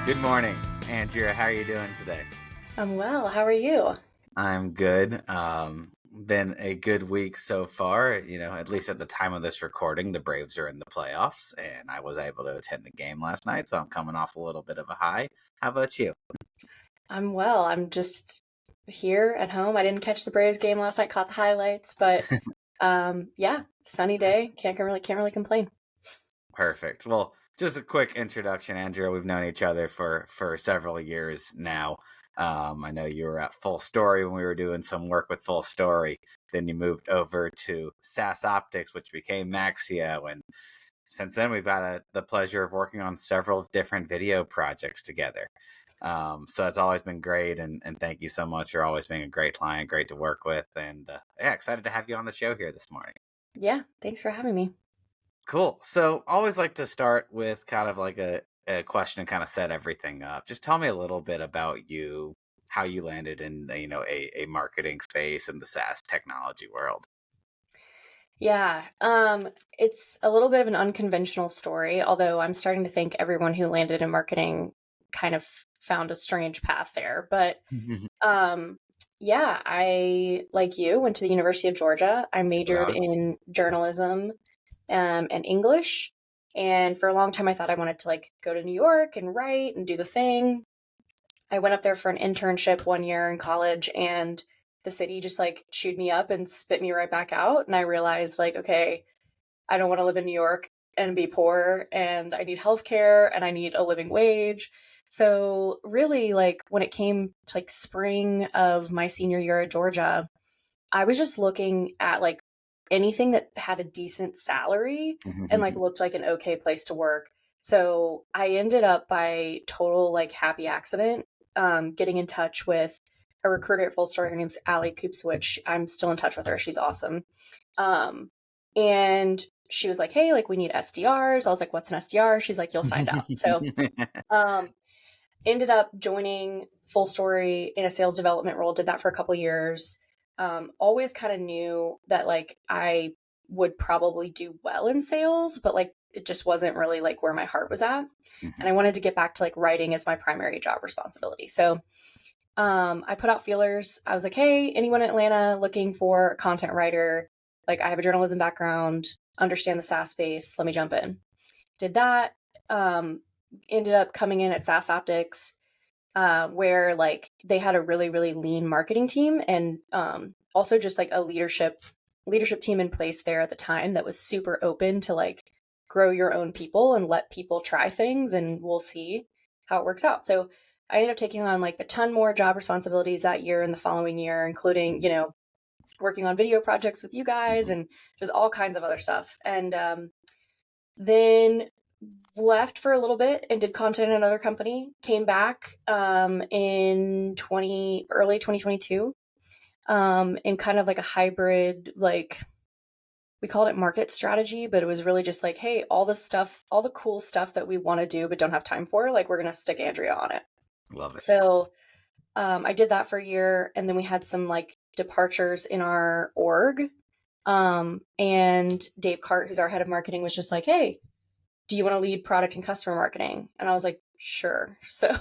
Good morning, Andrea. How are you doing today? I'm well. How are you? I'm good. Been a good week so far. At least at the time of this recording, the Braves are in the playoffs, and I was able to attend the game last night, so I'm coming off a little bit of a high. How about you? I'm well. I'm just here at home. I didn't catch the Braves game last night, caught the highlights, but yeah, sunny day. Can't really complain. Perfect. Well, just a quick introduction, Andrea. We've known each other for several years now. I know you were at Full Story when we were doing some work with Full Story. Then you moved over to SaaS Optics, which became Maxio. And since then, we've had the pleasure of working on several different video projects together. So that's always been great. And thank you so much for always being a great client, great to work with. And yeah, excited to have you on the show here this morning. Yeah, thanks for having me. Cool. So always like to start with kind of like a question and kind of set everything up. Just tell me a little bit about you, how you landed in, a marketing space in the SaaS technology world. Yeah, it's a little bit of an unconventional story, although I'm starting to think everyone who landed in marketing kind of found a strange path there. But yeah, I, like you, went to the University of Georgia. I majored in journalism and English. And for a long time, I thought I wanted to go to New York and write and do the thing. I went up there for an internship 1 year in college, and the city just chewed me up and spit me right back out. And I realized okay, I don't want to live in New York and be poor, and I need healthcare and I need a living wage. So really, when it came to spring of my senior year at Georgia, I was just looking at anything that had a decent salary and looked like an okay place to work. So I ended up, by total happy accident, getting in touch with a recruiter at Full Story. Her name's Allie Kupswich. I'm still in touch with her. She's awesome. And she was like, hey, we need SDRs. I was like, what's an SDR? She's like, you'll find out. So ended up joining Full Story in a sales development role, did that for a couple years. Always kind of knew that I would probably do well in sales, but it just wasn't really where my heart was at. And I wanted to get back to writing as my primary job responsibility. So I put out feelers. I was like, hey, anyone in Atlanta looking for a content writer? I have a journalism background, understand the SaaS space. Let me jump in. Did that. Ended up coming in at SaaS Optics, where they had a really, really lean marketing team, and also just a leadership team in place there at the time that was super open to grow your own people and let people try things, and we'll see how it works out. So I ended up taking on a ton more job responsibilities that year and the following year, including, working on video projects with you guys and just all kinds of other stuff. And then left for a little bit and did content in another company, came back in early 2022 in kind of a hybrid, we called it market strategy, but it was really just hey, all the cool stuff that we want to do but don't have time for, we're going to stick Andrea on it. Love it. So I did that for a year, and then we had some departures in our org. And Dave Cart, who's our head of marketing, was just hey, do you want to lead product and customer marketing? And I was like, sure. So,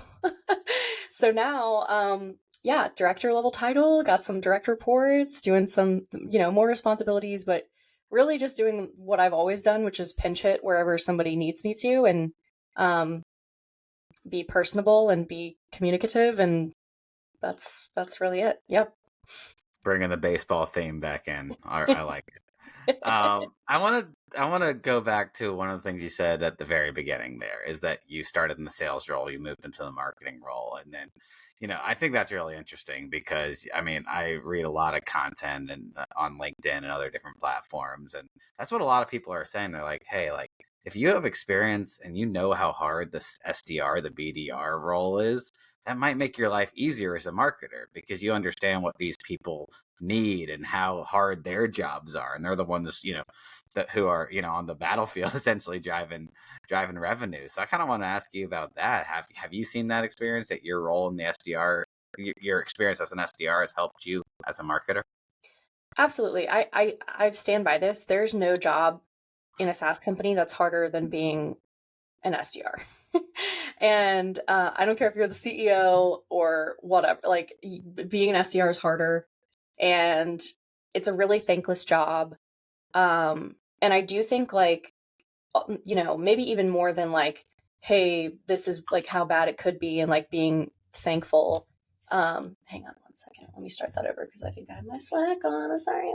so now, yeah, director level title, got some direct reports, doing some, more responsibilities, but really just doing what I've always done, which is pinch hit wherever somebody needs me to, and be personable and be communicative. And that's really it. Yep. Bringing the baseball theme back in. I like it. I want to go back to one of the things you said at the very beginning. There is that you started in the sales role, you moved into the marketing role, and then, I think that's really interesting because I read a lot of content and on LinkedIn and other different platforms, and that's what a lot of people are saying. They're like, hey, if you have experience and you know how hard the SDR, the BDR role is, that might make your life easier as a marketer because you understand what these people need and how hard their jobs are. And they're the ones, who are, on the battlefield, essentially driving revenue. So I kind of want to ask you about that. Have you seen that experience, that your role in the SDR, your experience as an SDR has helped you as a marketer? Absolutely. I stand by this. There's no job in a SaaS company that's harder than being an SDR. And I don't care if you're the CEO or whatever, like being an SDR is harder and it's a really thankless job. And I do think like, maybe even more than like, hey, this is like how bad it could be and like being thankful. Hang on one second. Let me start that over because I think I have my Slack on. I'm sorry.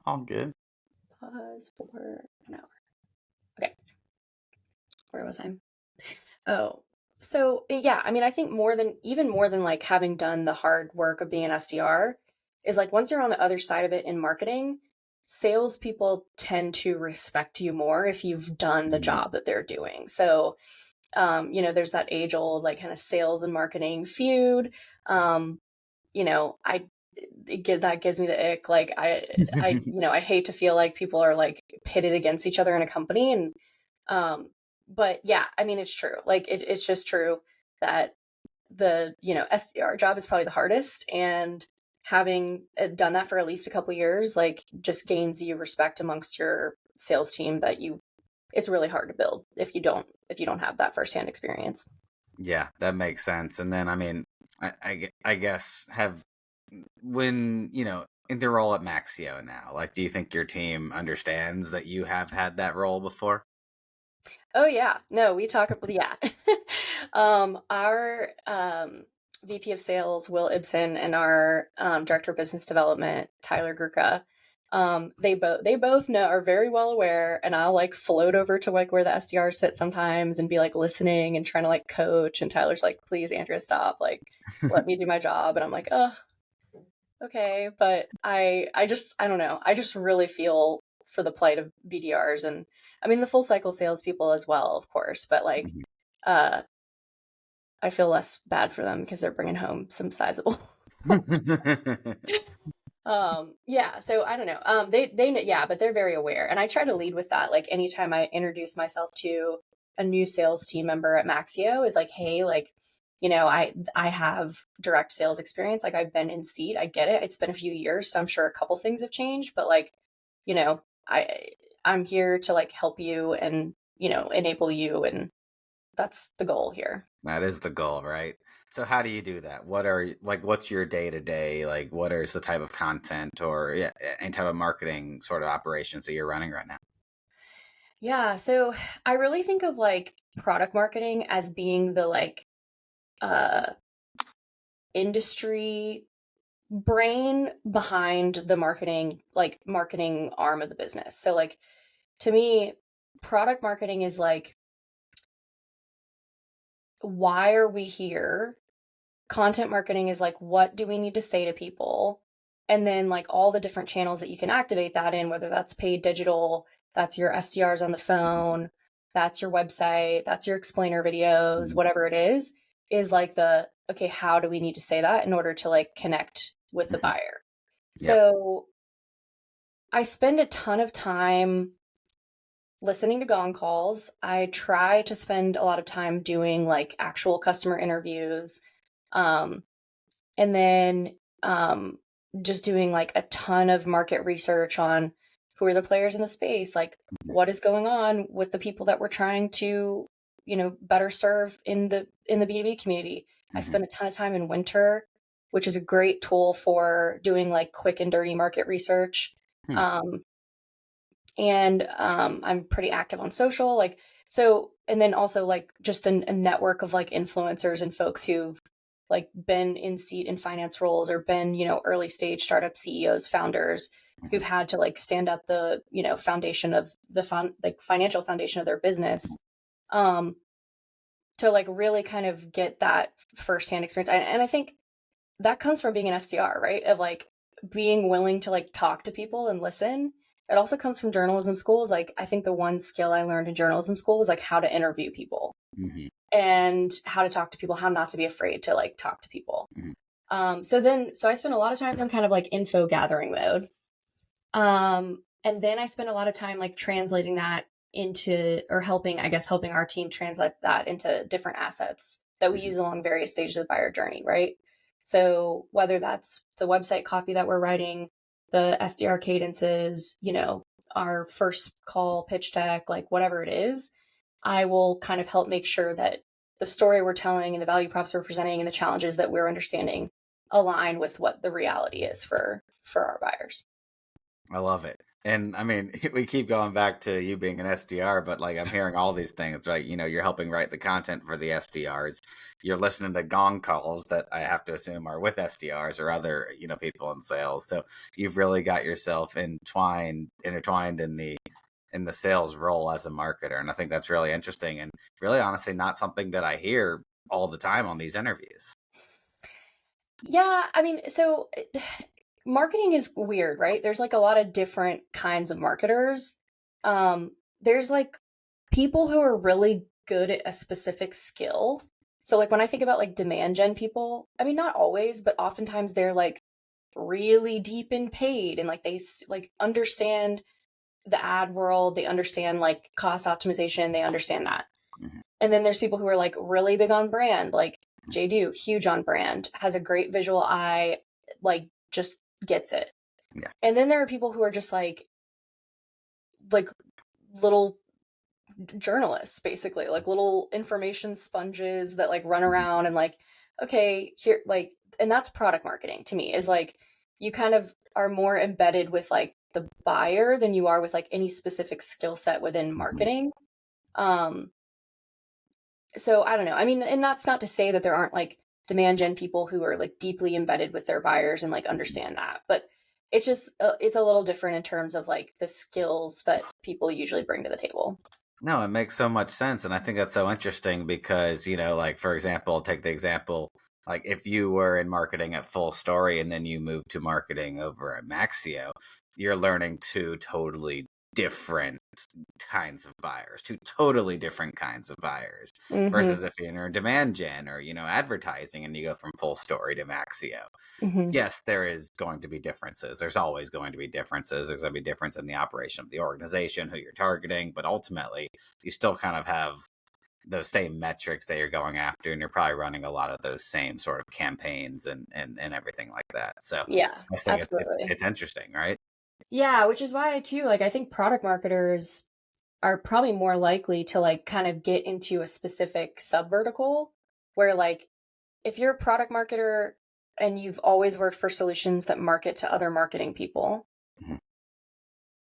All good. Pause for an hour. Okay. Where was I? Oh, so yeah, I mean, I think even more than like having done the hard work of being an SDR is like once you're on the other side of it in marketing, salespeople tend to respect you more if you've done the job that they're doing. So, there's that age old like kind of sales and marketing feud. I that gives me the ick. Like I hate to feel like people are like pitted against each other in a company and but yeah, I mean, it's true. Like it's just true that the, SDR job is probably the hardest and having done that for at least a couple years, like just gains you respect amongst your sales team that it's really hard to build if you don't have that firsthand experience. Yeah, that makes sense. And then, I mean, I guess when, in the role at Maxio now, like, do you think your team understands that you have had that role before? Oh yeah. No, we talk about yeah. Our VP of Sales, Will Ibsen, and our Director of Business Development, Tyler Gurka, they both know are very well aware, and I'll like float over to like where the SDRs sit sometimes and be like listening and trying to like coach, and Tyler's like, please, Andrea, stop, like let me do my job. And I'm like, oh, okay. But I don't know. I just really feel for the plight of BDRs and I mean the full cycle salespeople as well, of course. But like, uh, I feel less bad for them because they're bringing home some sizable. Yeah. So I don't know. They know, yeah, but they're very aware, and I try to lead with that. Like anytime I introduce myself to a new sales team member at Maxio, is like, hey, like, I have direct sales experience. Like I've been in seat. I get it. It's been a few years, so I'm sure a couple things have changed. But like, you know, I I'm here to like help you and enable you, and that's the goal here. That is the goal, right? So how do you do that? What's your day to day? Like, what is the type of content or yeah, any type of marketing sort of operations that you're running right now? Yeah. So I really think of like product marketing as being the like uh industry brain behind the marketing arm of the business. So like to me, product marketing is like, why are we here? Content marketing is like, what do we need to say to people? And then like all the different channels that you can activate that in, whether that's paid digital, that's your SDRs on the phone, that's your website, that's your explainer videos, whatever it is like okay, how do we need to say that in order to like connect with the Mm-hmm. buyer? Yep. So I spend a ton of time listening to gong calls. I try to spend a lot of time doing like actual customer interviews. Um, and then just doing like a ton of market research on who are the players in the space, like what is going on with the people that we're trying to better serve in the B2B community. I Mm-hmm. spend a ton of time in Winter, which is a great tool for doing like quick and dirty market research. Hmm. And I'm pretty active on social, like, so, and then also like just a network of like influencers and folks who've like been in seat in finance roles or been early stage startup CEOs, founders Mm-hmm. who've had to like stand up the foundation of like financial foundation of their business, um to like really kind of get that firsthand experience. And I think that comes from being an SDR, right? Of like being willing to like talk to people and listen. It also comes from journalism schools. Like I think the one skill I learned in journalism school was like how to interview people Mm-hmm. and how to talk to people, how not to be afraid to like talk to people. Mm-hmm. So I spent a lot of time in kind of like info gathering mode. And then I spent a lot of time like translating that into, or helping our team translate that into different assets that we use along various stages of the buyer journey, right? So whether that's the website copy that we're writing, the SDR cadences, our first call pitch deck, like whatever it is, I will kind of help make sure that the story we're telling and the value props we're presenting and the challenges that we're understanding align with what the reality is for our buyers. I love it. And I mean, we keep going back to you being an SDR, but like I'm hearing all these things, right? You're helping write the content for the SDRs. You're listening to gong calls that I have to assume are with SDRs or other, people in sales. So you've really got yourself intertwined in the sales role as a marketer. And I think that's really interesting and really honestly not something that I hear all the time on these interviews. Yeah, I mean, so marketing is weird, right? There's like a lot of different kinds of marketers. There's like people who are really good at a specific skill. So like when I think about like demand gen people, I mean, not always, but oftentimes they're like really deep in paid and like they like understand the ad world, they understand like cost optimization, they understand that. Mm-hmm. And then there's people who are like really big on brand, like JD, huge on brand, has a great visual eye, like just gets it. Yeah. And then there are people who are just like little journalists, basically, like little information sponges that like run around and like, okay, here, like, and that's product marketing to me, is like you kind of are more embedded with like the buyer than you are with like any specific skill set within marketing. So I don't know. I mean, and that's not to say that there aren't like demand gen people who are like deeply embedded with their buyers and like understand that, but it's just it's a little different in terms of like the skills that people usually bring to the table. No, it makes so much sense. And I think that's so interesting because, like, for example, take the example, like if you were in marketing at Full Story and then you moved to marketing over at Maxio, you're learning two totally different kinds of buyers, versus if you're in demand gen or, advertising and you go from Full Story to Maxio. Yes, there is going to be differences. There's always going to be differences. There's going to be difference in the operation of the organization, who you're targeting, but ultimately you still kind of have those same metrics that you're going after, and you're probably running a lot of those same sort of campaigns and everything like that. So Yeah, I just think absolutely. it's interesting, right? Yeah, which is why too, like I think product marketers are probably more likely to like kind of get into a specific subvertical where like if you're a product marketer and you've always worked for solutions that market to other marketing people,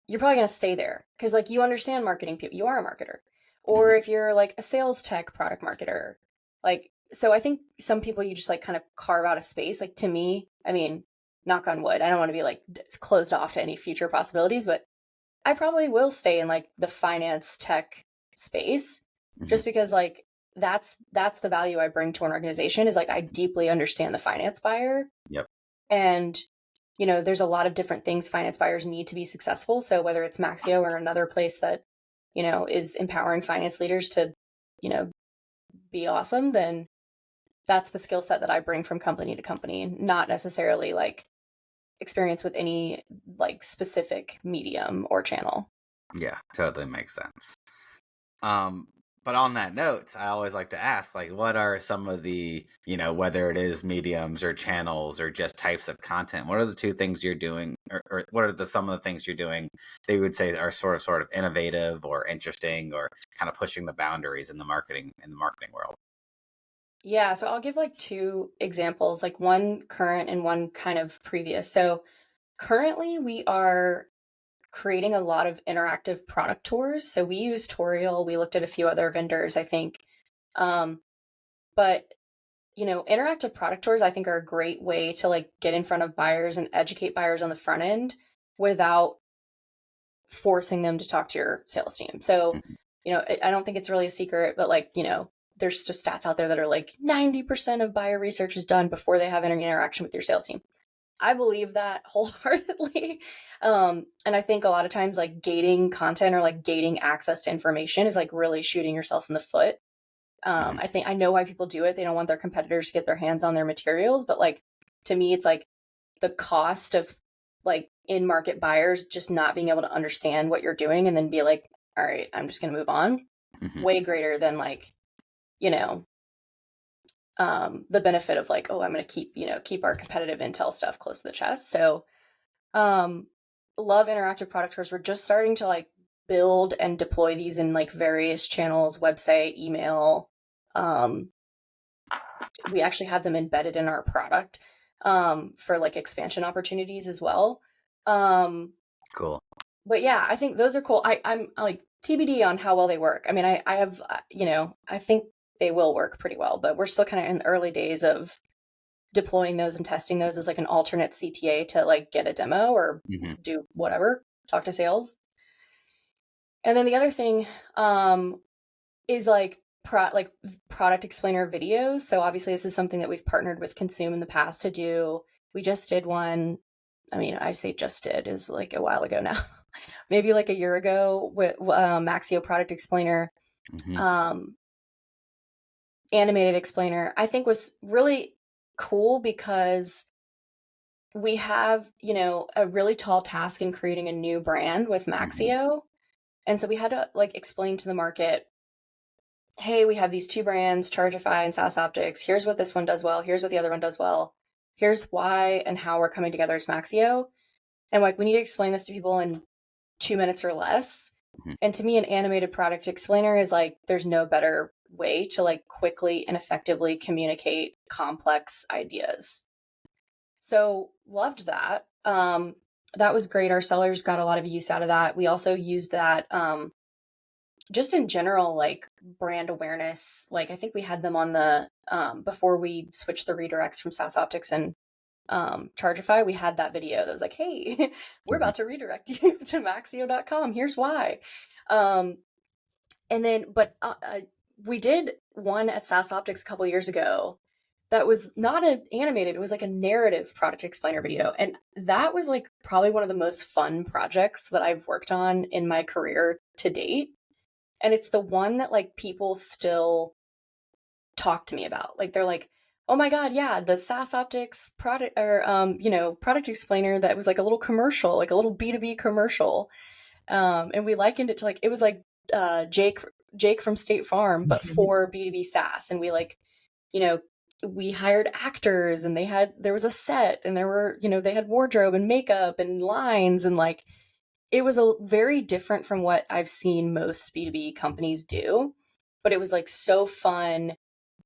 you're probably going to stay there because like you understand marketing people, you are a marketer. Or if you're like a sales tech product marketer, like, so I think some people you just like kind of carve out a space. Like to me, I mean, knock on wood, I don't want to be like closed off to any future possibilities, but I probably will stay in like the finance tech space just because like that's the value I bring to an organization is like I deeply understand the finance buyer. Yep. And there's a lot of different things finance buyers need to be successful. So whether it's Maxio or another place that, is empowering finance leaders to, be awesome, then that's the skill set that I bring from company to company, not necessarily like experience with any like specific medium or channel. Yeah, totally makes sense. But on that note, I always like to ask, like, what are some of the, whether it is mediums or channels or just types of content, what are the two things you're doing, or what are some of the things you're doing that you would say are sort of innovative or interesting or kind of pushing the boundaries in the marketing world? Yeah, so I'll give like two examples, like one current and one kind of previous. So currently we are creating a lot of interactive product tours. So we use Toriel. We looked at a few other vendors, I think. But, interactive product tours, I think, are a great way to like get in front of buyers and educate buyers on the front end without forcing them to talk to your sales team. So, I don't think it's really a secret, but like, there's just stats out there that are like 90% of buyer research is done before they have any interaction with your sales team. I believe that wholeheartedly. And I think a lot of times like gating content or like gating access to information is like really shooting yourself in the foot. I know why people do it. They don't want their competitors to get their hands on their materials. But like, to me, it's like the cost of like in-market buyers just not being able to understand what you're doing and then be like, all right, I'm just going to move on. Way greater than like, the benefit of like, oh, I'm going to keep our competitive intel stuff close to the chest. So, love interactive product tours. We're just starting to like build and deploy these in like various channels, website, email. We actually have them embedded in our product, for like expansion opportunities as well. Cool. But yeah, I think those are cool. I'm like TBD on how well they work. I mean, I have, I think they will work pretty well, but we're still kind of in the early days of deploying those and testing those as like an alternate CTA to like get a demo or do whatever, talk to sales. And then the other thing, is like product explainer videos. So obviously this is something that we've partnered with Consume in the past to do. We just did one. I mean, I say just did is like a while ago now, maybe like a year ago with Maxio product explainer, animated explainer. I think was really cool because we have, a really tall task in creating a new brand with Maxio. And so we had to like explain to the market, hey, we have these two brands, Chargeify and SaaS Optics. Here's what this one does well. Here's what the other one does well. Here's why and how we're coming together as Maxio. And like, we need to explain this to people in 2 minutes or less. And to me, an animated product explainer is like, there's no better way to like quickly and effectively communicate complex ideas. So loved that. That was great. Our sellers got a lot of use out of that. We also used that, just in general, like brand awareness. Like I think we had them on the, before we switched the redirects from SaaS Optics and Chargeify, we had that video that was like, hey, we're about to redirect you to Maxio.com. Here's why. And then, but we did one at SaaS Optics a couple years ago that was not an animated, it was like a narrative product explainer video. And that was like probably one of the most fun projects that I've worked on in my career to date. And it's the one that like people still talk to me about. Like they're like, oh my God, yeah, the SaaS Optics product or product explainer that was like a little commercial, like a little B2B commercial. And we likened it to like, it was like Jake from State Farm, but for B2B SaaS. And we like, we hired actors and there was a set and there were, they had wardrobe and makeup and lines and like, it was a very different from what I've seen most B2B companies do, but it was like so fun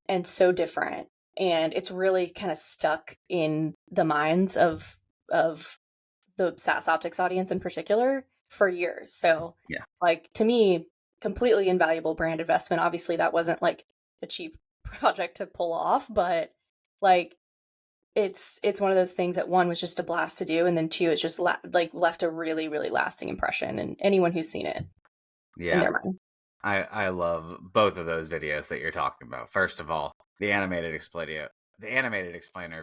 and so different. And it's really kind of stuck in the minds of the SaaS Optics audience in particular for years. So yeah, like to me, completely invaluable brand investment. Obviously that wasn't like a cheap project to pull off, but like it's one of those things that one was just a blast to do, and then two, it's just left a really, really lasting impression in anyone who's seen it. In their mind. I love both of those videos that you're talking about. First of all, the animated explainer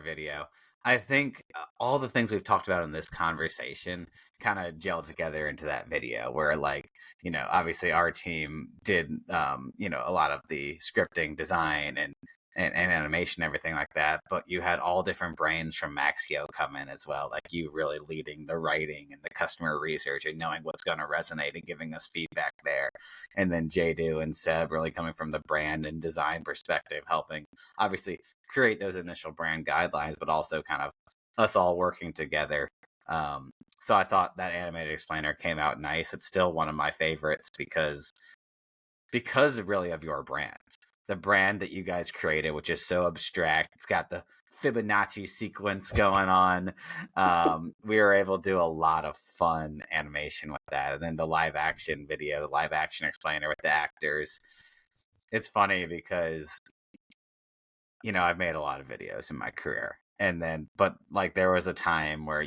video. I think all the things we've talked about in this conversation kind of gel together into that video where like, obviously our team did, a lot of the scripting, design and animation, everything like that. But you had all different brains from Maxio come in as well. Like you really leading the writing and the customer research and knowing what's going to resonate and giving us feedback there. And then Jadu and Seb really coming from the brand and design perspective, helping obviously create those initial brand guidelines, but also kind of us all working together. So I thought that animated explainer came out nice. It's still one of my favorites because really of your brand. The brand that you guys created, which is so abstract. It's got the Fibonacci sequence going on. We were able to do a lot of fun animation with that. And then the live action video, the live action explainer with the actors. It's funny because, I've made a lot of videos in my career. But like there was a time where,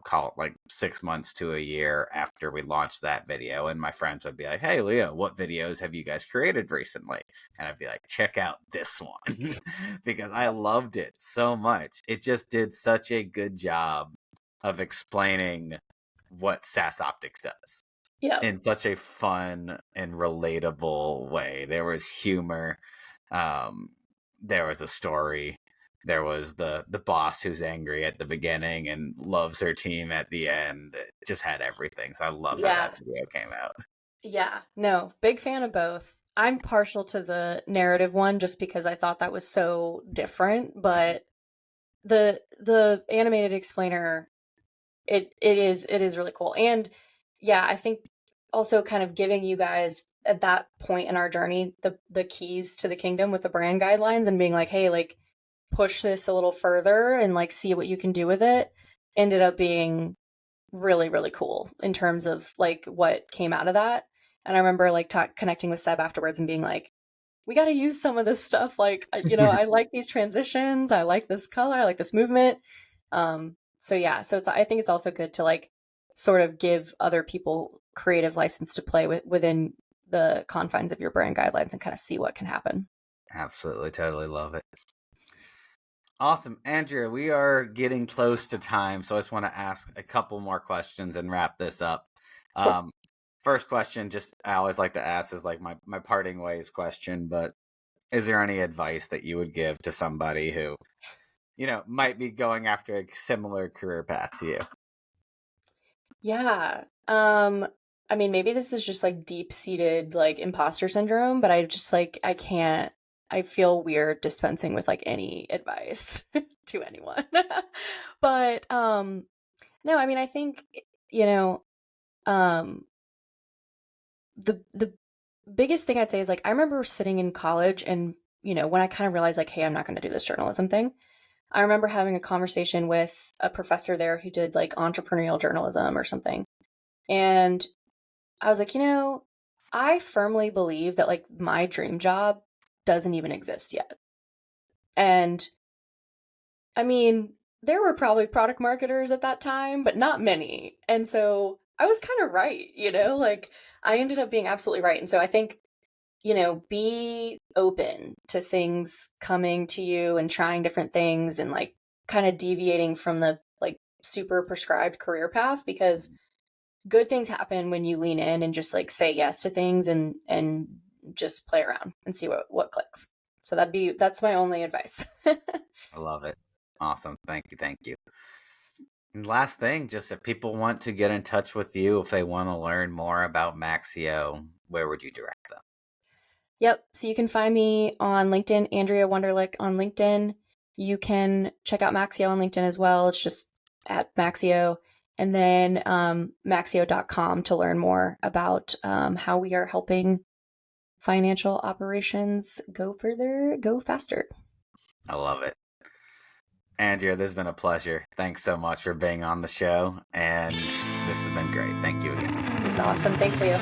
call it like 6 months to a year after we launched that video, and my friends would be like, hey, Leo, what videos have you guys created recently? And I'd be like, check out this one because I loved it so much. It just did such a good job of explaining what SaaS Optics does. Yeah. In such a fun and relatable way. There was humor. There was a story. There was the boss who's angry at the beginning and loves her team at the end. It just had everything. So I love how that video came out. Yeah, no, big fan of both. I'm partial to the narrative one just because I thought that was so different, but the animated explainer, it is really cool. And yeah, I think also kind of giving you guys at that point in our journey the keys to the kingdom with the brand guidelines and being like, hey, like push this a little further and like see what you can do with it, ended up being really, really cool in terms of like what came out of that. And I remember like connecting with Seb afterwards and being like, we got to use some of this stuff. Like, I like these transitions. I like this color. I like this movement. So yeah, so I think it's also good to like sort of give other people creative license to play within the confines of your brand guidelines and kind of see what can happen. Absolutely. Totally love it. Awesome. Andrea, we are getting close to time, so I just want to ask a couple more questions and wrap this up. Sure. First question, just I always like to ask is like my parting ways question, but is there any advice that you would give to somebody who, might be going after a similar career path to you? Yeah. I mean, maybe this is just like deep-seated like imposter syndrome, but I just like I feel weird dispensing with like any advice to anyone. But no, I mean, I think you know, um the biggest thing I'd say is like I remember sitting in college and when I kind of realized like, hey, I'm not going to do this journalism thing. I remember having a conversation with a professor there who did like entrepreneurial journalism or something. And I was like, I firmly believe that like my dream job doesn't even exist yet. And I mean, there were probably product marketers at that time, but not many. And so I was kind of right, like I ended up being absolutely right. And so I think, be open to things coming to you and trying different things and like kind of deviating from the like super prescribed career path, because good things happen when you lean in and just like say yes to things and just play around and see what clicks. So that's my only advice. I love it. Awesome. Thank you. Thank you. And last thing, just if people want to get in touch with you, if they want to learn more about Maxio, where would you direct them? Yep. So you can find me on LinkedIn, Andrea Wunderlich on LinkedIn. You can check out Maxio on LinkedIn as well. It's just at Maxio. And then maxio.com to learn more about how we are helping financial operations go further, go faster. I love it. Andrea, this has been a pleasure. Thanks so much for being on the show. And this has been great. Thank you again. This is awesome. Thanks, Leo.